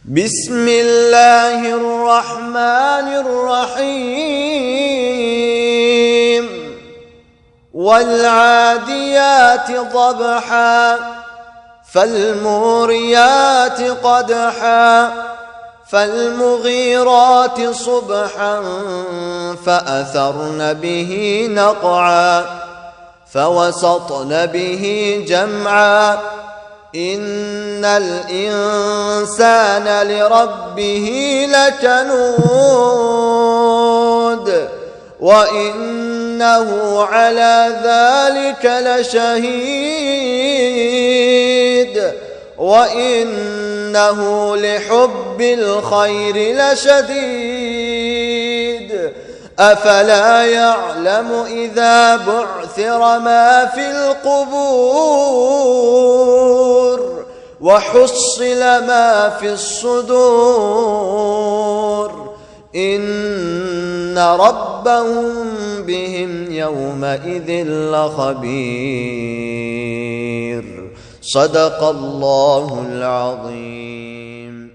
بسم الله الرحمن الرحيم والعاديات ضبحا فالموريات قدحا فالمغيرات صبحا فأثرن به نقعا فوسطن به جمعا إن الإنسان لربه لكنود وإنه على ذلك لشهيد وإنه لحب الخير لشديد أفلا يعلم إذا بعثر ما في القبور وحصل ما في الصدور إن ربهم بهم يومئذ لخبير. صدق الله العظيم.